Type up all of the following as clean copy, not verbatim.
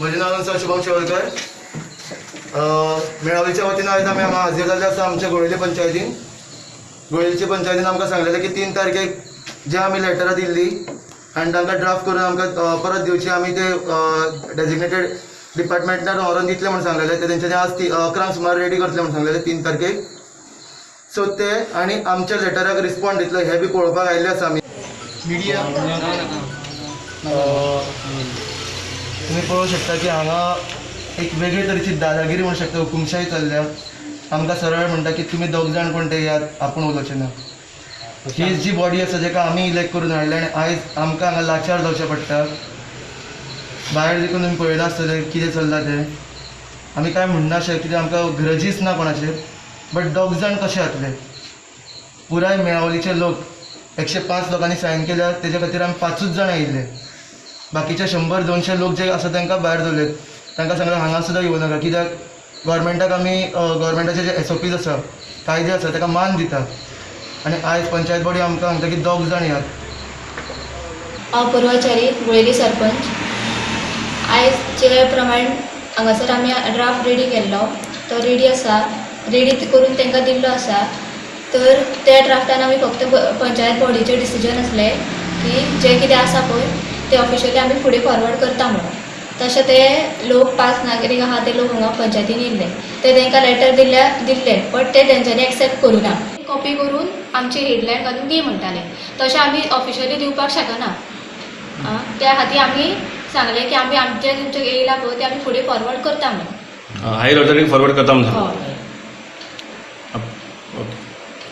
म्हजें नांव आसा शुभम शेवलकर. मेळावेच्या वतीन आयज आमी हांगा हाजीर जाल्ले आसा आमच्या गोळेली पंचायतीन. गोळेलीच्या पंचायतीन आमकां सांगलेलें की 3 तारखेक जे आमी लेटरां दिल्ली आनी तांकां ड्राफ्ट करून आमकां परत दिवची, आमी ते डेजिग्नेटेड डिपार्टमेंटान व्हरून दितले म्हूण सांगलेलें. ते तेंच्यांनी आज 11 सुमार रेडी करतले म्हूण सांगलेलें 3 तारखेक. सो ते आनी आमच्या लेटराक रिस्पॉन्ड दितलो हे बी पळोवपाक आयिल्ले आसा आमी. मिडिया तुम्ही पळोवंक शकता की हांगा एक वेगळे तरेची दादागिरी म्हणू शकता, हुकुमशाही चल्ल्या. आमकां सरळ म्हणटा की तुमी दोग जाण कोण ते यात आपूण उलोवचें ना. ही जी बॉडी आसा जाका आमी इलेक्ट करून हाडले आनी आयज आमकां हांगा लाचार जावचें पडटा. भायर देखून तुमी पळयलां आसतलें कितें चल्लां तें. आमी कांय म्हणना अशें कित्याक आमकां ग्रजीस ना कोणाचेर, बट दोग जाण कशे जातले. पुराय मेळावलीचे लोक 105 लोकांनी सायन केल्या, तेजे खातीर आमी 5च जाण आयिल्ले. बाकीचे 100-200 लोक जे आसा तांकां भायर दवरलेत. तांकां सांगलें हांगा सुद्दां येवं नाका, कित्याक गव्हर्मेंटाक आमी गव्हर्मेंटाचे जे SOPs आसा, कायदे आसा ताका मान दिता. आनी आयज पंचायत बॉडी आमकां सांगता की दोग जाण यात. हांव पूर्वाचारी गोळेली सरपंच. आयज जे प्रमाण हांगासर आमी ड्राफ्ट रेडी केल्लो तो रेडी आसा, रेडी करून तांकां दिल्लो आसा. तर त्या ड्राफ्टान आमी फक्त पंचायत बॉडीचें डिसिजन आसलें की जे कितें आसा पळय ते ऑफिशियली आमी फुडें फॉरवर्ड करता म्हणून. तशें ते लोक 5 नागरीक आहा ते लोक हांगा पंचायतीन येयल्ले, ते तांकां लेटर दिल्ले, बट ते तेंच्यांनी एक्सेप्ट करूं ना. कॉपी करून आमची हेडलायन घालून दी म्हणटाले. तशें आमी ऑफिशियली दिवपाक शकना. त्या खातीर आमी सांगलें की आमी आमचे तुमचे येयला पळय ते आमी फुडें फॉरवर्ड करता म्हणून. हायर ऑथॉरिटीक फॉरवर्ड करता म्हणून. हय.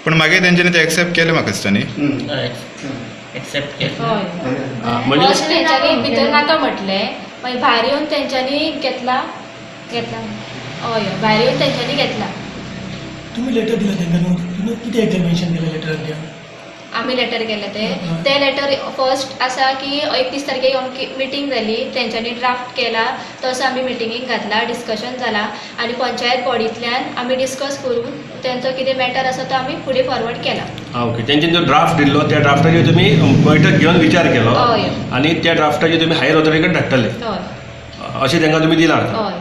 पण मागीर तेंच्यांनी ते एक्सेप्ट केले म्हाका दिसता न्ही. एक्सेप्ट केलं. हय. म्हणजे अशें तेंच्यांनी भितर नाका म्हटलें, मागीर भायर येवन तेंच्यांनी घेतला. हय, भायर येवन तेंच्यांनी घेतला. तुम्ही लेटर दिलं त्यांना न्हू, तुम्ही किती एक्झामिनेशन केलं लेटरान त्या? आमी लेटर केले ते लेटर फर्स्ट आसा की 31 तारखेक आमची मिटींग जाली, तेंच्यांनी ड्राफ्ट केला, तसो आमी मिटिंगेक घातला, डिस्कशन जाला आनी पंचायत बॉडींतल्यान आमी डिस्कस करून तेंचो कितें मॅटर आसा तो आमी फुडें फॉरवर्ड केला. ओके, तेंच्यांनी जो ड्राफ्ट दिल्लो त्या ड्राफ्टाचेर तुमी बैठक घेवन विचार केलो हय. आनी त्या ड्राफ्टाचेर तुमी हायर ऑथॉरिटीकडे धाडटले हय अशें तांकां तुमी दिलां. हय.